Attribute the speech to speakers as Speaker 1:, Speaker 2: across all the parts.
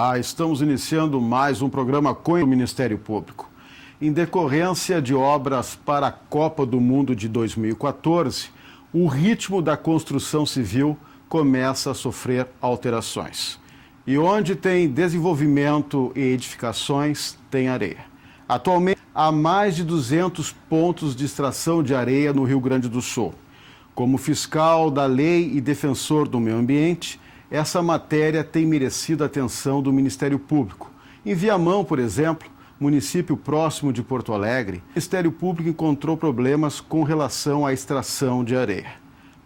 Speaker 1: Olá, estamos iniciando mais um programa com o Ministério Público. Em decorrência de obras para a Copa do Mundo de 2014, o ritmo da construção civil começa a sofrer alterações. E onde tem desenvolvimento e edificações, tem areia. Atualmente, há mais de 200 pontos de extração de areia no Rio Grande do Sul. Como fiscal da lei e defensor do meio ambiente, essa matéria tem merecido a atenção do Ministério Público. Em Viamão, por exemplo, município próximo de Porto Alegre, o Ministério Público encontrou problemas com relação à extração de areia.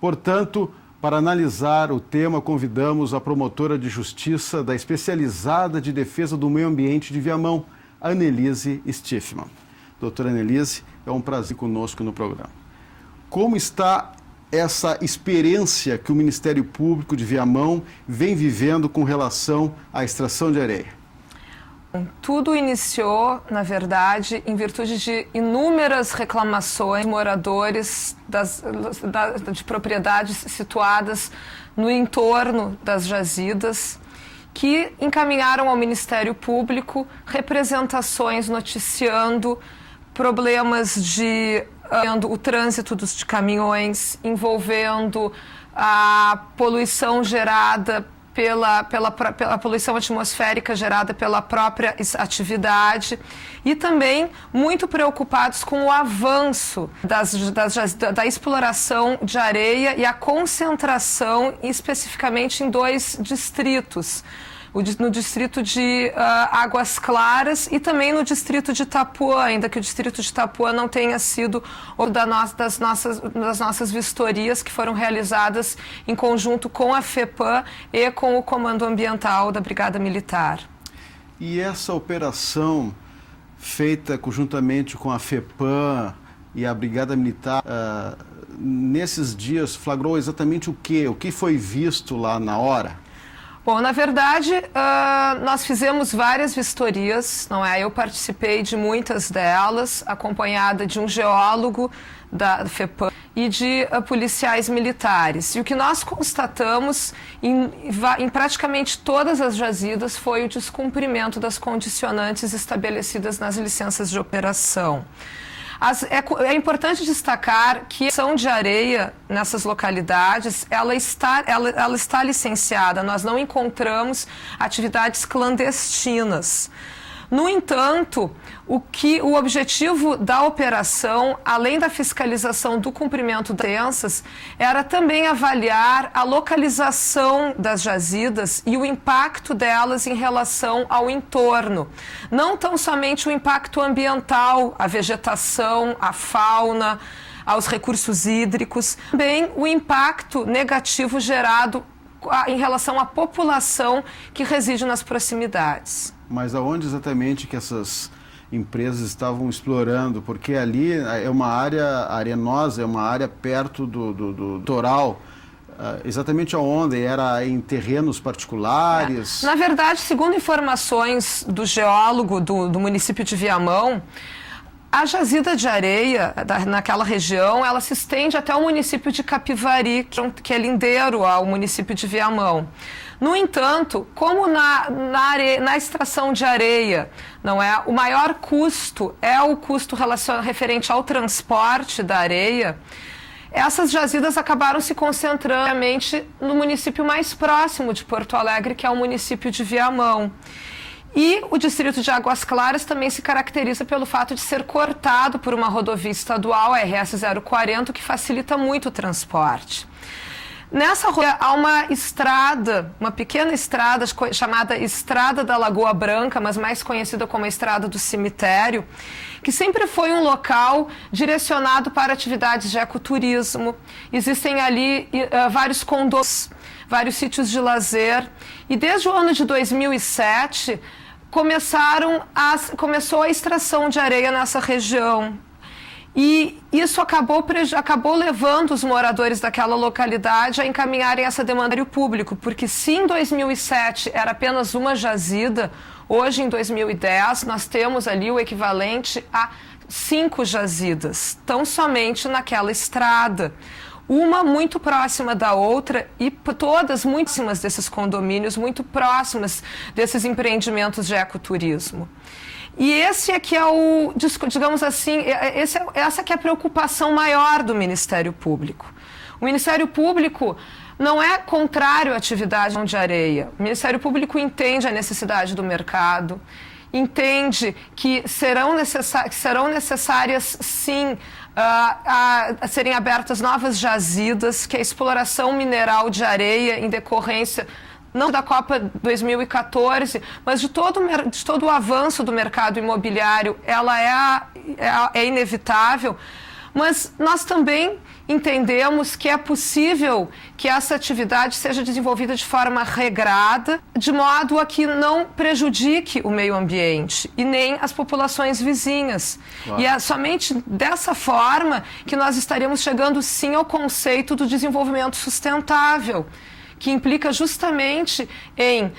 Speaker 1: Portanto, para analisar o tema, convidamos a promotora de justiça da Especializada de Defesa do Meio Ambiente de Viamão, Annelise Stiffman. Doutora Annelise, é um prazer conosco no programa. Como está essa experiência que o Ministério Público de Viamão vem vivendo com relação à extração de areia?
Speaker 2: Tudo iniciou, na verdade, em virtude de inúmeras reclamações de moradores de propriedades situadas no entorno das jazidas, que encaminharam ao Ministério Público representações noticiando problemas de o trânsito de caminhões, envolvendo a poluição gerada pela poluição atmosférica gerada pela própria atividade, e também muito preocupados com o avanço da exploração de areia e a concentração especificamente em 2 distritos. No distrito de Águas Claras e também no distrito de Itapuã, ainda que o distrito de Itapuã não tenha sido das nossas vistorias que foram realizadas em conjunto com a FEPAM e com o Comando Ambiental da Brigada Militar.
Speaker 1: E essa operação feita conjuntamente com a FEPAM e a Brigada Militar, nesses dias flagrou exatamente o quê? O que foi visto lá na hora?
Speaker 2: Bom, na verdade, nós fizemos várias vistorias, não é? Eu participei de muitas delas, acompanhada de um geólogo da FEPAM e de policiais militares. E o que nós constatamos em praticamente todas as jazidas foi o descumprimento das condicionantes estabelecidas nas licenças de operação. É importante destacar que a extração de areia nessas localidades, ela está licenciada, nós não encontramos atividades clandestinas. No entanto, o objetivo da operação, além da fiscalização do cumprimento das licenças, era também avaliar a localização das jazidas e o impacto delas em relação ao entorno. Não tão somente o impacto ambiental, a vegetação, a fauna, aos recursos hídricos, também o impacto negativo gerado em relação à população que reside nas proximidades.
Speaker 1: Mas aonde exatamente que essas empresas estavam explorando? Porque ali é uma área arenosa, é uma área perto do litoral. Exatamente aonde? Era em terrenos particulares?
Speaker 2: Na verdade, segundo informações do geólogo do município de Viamão, a jazida de areia naquela região, ela se estende até o município de Capivari, que é lindeiro ao município de Viamão. No entanto, como na extração de areia, não é, o maior custo é o custo referente ao transporte da areia, essas jazidas acabaram se concentrando no município mais próximo de Porto Alegre, que é o município de Viamão. E o distrito de Águas Claras também se caracteriza pelo fato de ser cortado por uma rodovia estadual, a RS 040, que facilita muito o transporte. Nessa rodovia há uma estrada, uma pequena estrada chamada Estrada da Lagoa Branca, mas mais conhecida como a Estrada do Cemitério, que sempre foi um local direcionado para atividades de ecoturismo. Existem ali vários condomínios, vários sítios de lazer, e desde o ano de 2007 começou a extração de areia nessa região. E isso acabou levando os moradores daquela localidade a encaminharem essa demanda ao público, porque se em 2007 era apenas uma jazida, hoje em 2010 nós temos ali o equivalente a 5 jazidas, tão somente naquela estrada. uma muito próxima da outra e todas muito próximas desses condomínios, muito próximas desses empreendimentos de ecoturismo. E esse é que é o, digamos assim, essa que é a preocupação maior do Ministério Público. O Ministério Público não é contrário à atividade de areia. O Ministério Público entende a necessidade do mercado, entende que serão necessárias, sim, a serem abertas novas jazidas, que a exploração mineral de areia em decorrência não da Copa 2014, mas de todo o avanço do mercado imobiliário, ela é inevitável. Mas nós também entendemos que é possível que essa atividade seja desenvolvida de forma regrada, de modo a que não prejudique o meio ambiente e nem as populações vizinhas. Claro. E é somente dessa forma que nós estaremos chegando, sim, ao conceito do desenvolvimento sustentável, que implica justamente em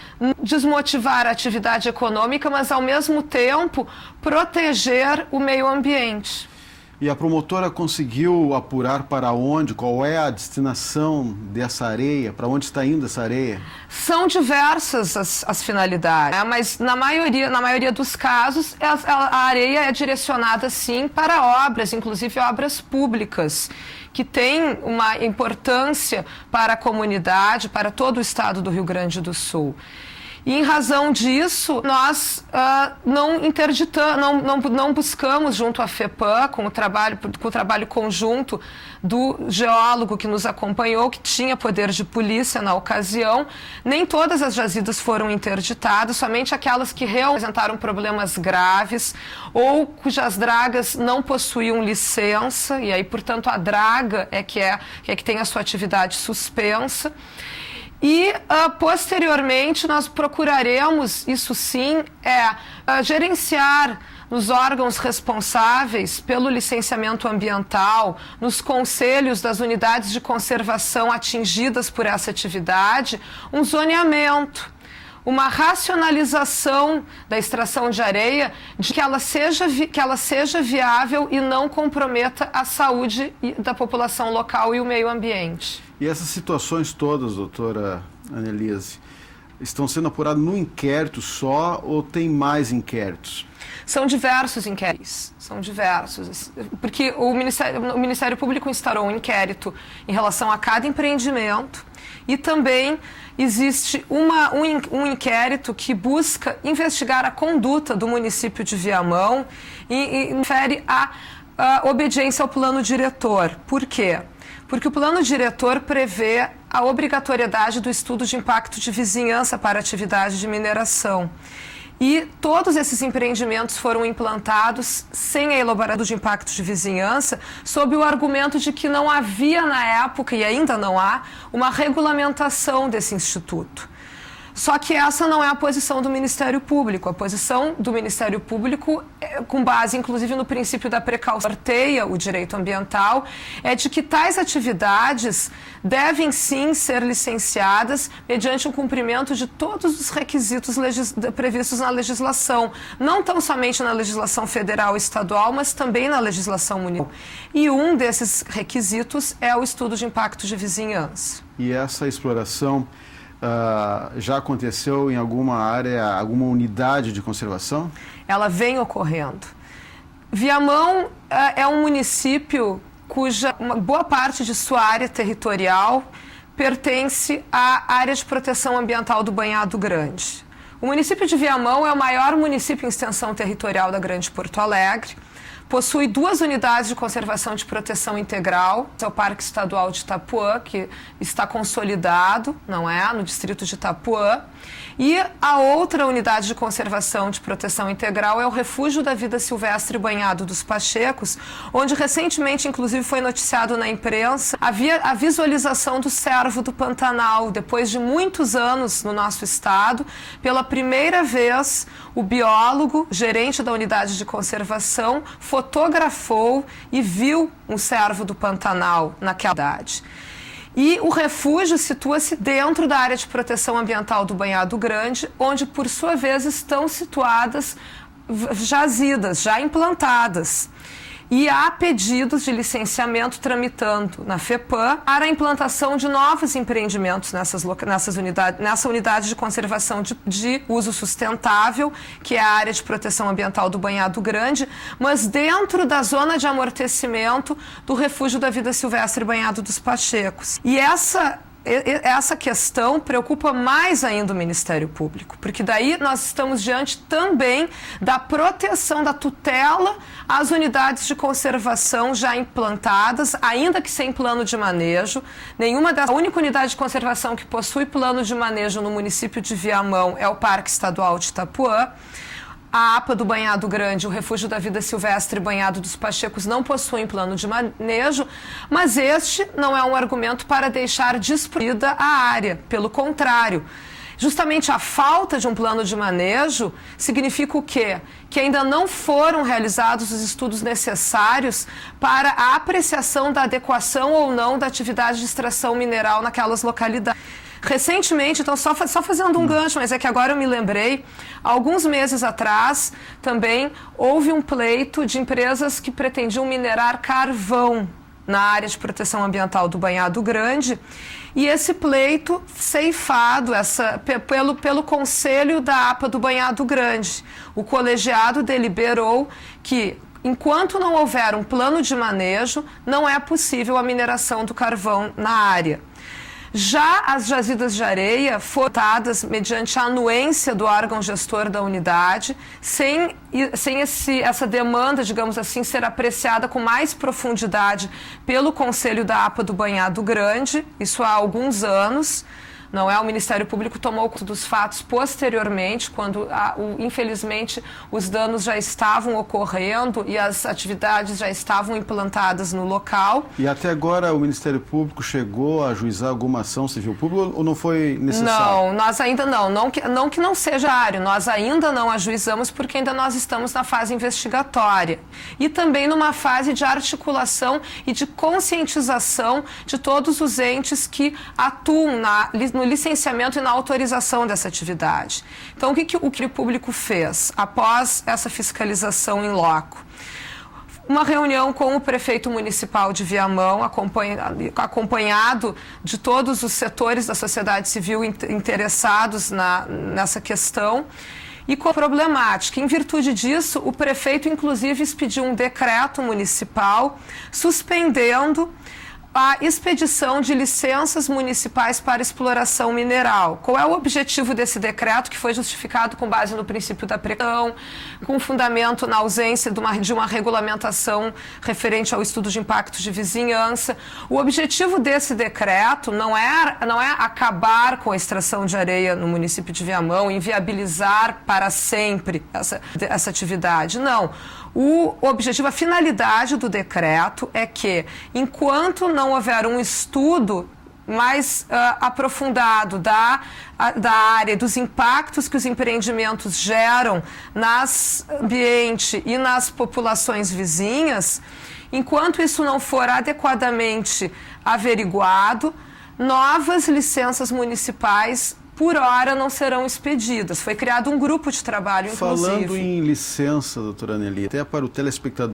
Speaker 2: desmotivar a atividade econômica, mas, ao mesmo tempo, proteger o meio ambiente.
Speaker 1: E a promotora conseguiu apurar para onde, qual é a destinação dessa areia, para onde está indo essa areia?
Speaker 2: São diversas as finalidades, né? Mas na maioria dos casos a areia é direcionada sim para obras, inclusive obras públicas, que têm uma importância para a comunidade, para todo o estado do Rio Grande do Sul. E, em razão disso, nós não buscamos, junto à FEPAM, com o trabalho conjunto do geólogo que nos acompanhou, que tinha poder de polícia na ocasião, nem todas as jazidas foram interditadas, somente aquelas que realmente apresentaram problemas graves ou cujas dragas não possuíam licença, e aí, portanto, a draga é que tem a sua atividade suspensa. E, posteriormente, nós procuraremos, isso sim, gerenciar nos órgãos responsáveis pelo licenciamento ambiental, nos conselhos das unidades de conservação atingidas por essa atividade, um zoneamento, uma racionalização da extração de areia, de que ela seja viável e não comprometa a saúde da população local e o meio ambiente.
Speaker 1: E essas situações todas, doutora Annelise, estão sendo apuradas num inquérito só ou tem mais inquéritos?
Speaker 2: São diversos inquéritos, são diversos, porque o Ministério Público instaurou um inquérito em relação a cada empreendimento e também existe um inquérito que busca investigar a conduta do município de Viamão e refere à obediência ao plano diretor. Por quê? Porque o plano diretor prevê a obrigatoriedade do estudo de impacto de vizinhança para atividade de mineração. E todos esses empreendimentos foram implantados sem a elaboração de impacto de vizinhança, sob o argumento de que não havia na época, e ainda não há, uma regulamentação desse instituto. Só que essa não é a posição do Ministério Público. A posição do Ministério Público, com base inclusive no princípio da precaução que norteia o direito ambiental, é de que tais atividades devem sim ser licenciadas mediante o cumprimento de todos os requisitos previstos na legislação, não tão somente na legislação federal e estadual, mas também na legislação municipal. E um desses requisitos é o estudo de impacto de vizinhança.
Speaker 1: E essa exploração já aconteceu em alguma área, alguma unidade de conservação?
Speaker 2: Ela vem ocorrendo. Viamão é um município cuja uma boa parte de sua área territorial pertence à área de proteção ambiental do Banhado Grande. O município de Viamão é o maior município em extensão territorial da Grande Porto Alegre. Possui 2 unidades de conservação de proteção integral, é o Parque Estadual de Itapuã, que está consolidado, não é, no distrito de Itapuã, e a outra unidade de conservação de proteção integral é o Refúgio da Vida Silvestre Banhado dos Pachecos, onde recentemente, inclusive, foi noticiado na imprensa a visualização do cervo do Pantanal. Depois de muitos anos no nosso estado, pela primeira vez, o biólogo, gerente da unidade de conservação, fotografou e viu um cervo do Pantanal naquela cidade. E o refúgio situa-se dentro da área de proteção ambiental do Banhado Grande, onde, por sua vez, estão situadas jazidas, já implantadas. E há pedidos de licenciamento tramitando na FEPAM para a implantação de novos empreendimentos nessa unidade de conservação de uso sustentável, que é a área de proteção ambiental do Banhado Grande, mas dentro da zona de amortecimento do Refúgio da Vida Silvestre Banhado dos Pachecos. E essa questão preocupa mais ainda o Ministério Público, porque daí nós estamos diante também da proteção, da tutela às unidades de conservação já implantadas, ainda que sem plano de manejo. A única unidade de conservação que possui plano de manejo no município de Viamão é o Parque Estadual de Itapuã. A APA do Banhado Grande, o Refúgio da Vida Silvestre Banhado dos Pachecos não possuem plano de manejo, mas este não é um argumento para deixar destruída a área. Pelo contrário, justamente a falta de um plano de manejo significa o quê? Que ainda não foram realizados os estudos necessários para a apreciação da adequação ou não da atividade de extração mineral naquelas localidades. Recentemente, então só fazendo um gancho, mas é que agora eu me lembrei, alguns meses atrás também houve um pleito de empresas que pretendiam minerar carvão na área de proteção ambiental do Banhado Grande, e esse pleito ceifado pelo Conselho da APA do Banhado Grande. O colegiado deliberou que, enquanto não houver um plano de manejo, não é possível a mineração do carvão na área. Já as jazidas de areia foram tratadas mediante a anuência do órgão gestor da unidade, sem essa demanda, digamos assim, ser apreciada com mais profundidade pelo Conselho da APA do Banhado Grande, isso há alguns anos. Não é? O Ministério Público tomou conta dos fatos posteriormente, quando, infelizmente, os danos já estavam ocorrendo e as atividades já estavam implantadas no local.
Speaker 1: E até agora o Ministério Público chegou a ajuizar alguma ação civil pública ou não foi necessário?
Speaker 2: Não, nós ainda não. Não que não seja área, nós ainda não ajuizamos porque ainda nós estamos na fase investigatória. E também numa fase de articulação e de conscientização de todos os entes que atuam no licenciamento e na autorização dessa atividade. Então, o que o público fez após essa fiscalização in loco? Uma reunião com o prefeito municipal de Viamão, acompanhado de todos os setores da sociedade civil interessados nessa questão, e com a problemática. Em virtude disso, o prefeito, inclusive, expediu um decreto municipal suspendendo a expedição de licenças municipais para exploração mineral. Qual é o objetivo desse decreto, que foi justificado com base no princípio da precaução, com fundamento na ausência de uma regulamentação referente ao estudo de impactos de vizinhança? O objetivo desse decreto não é acabar com a extração de areia no município de Viamão, inviabilizar para sempre essa atividade. Não. O objetivo, a finalidade do decreto é que, enquanto não houver um estudo mais aprofundado da área, dos impactos que os empreendimentos geram no ambiente e nas populações vizinhas, enquanto isso não for adequadamente averiguado, novas licenças municipais por hora não serão expedidas. Foi criado um grupo de trabalho, inclusive.
Speaker 1: Falando em licença, doutora Nelly, até para o telespectador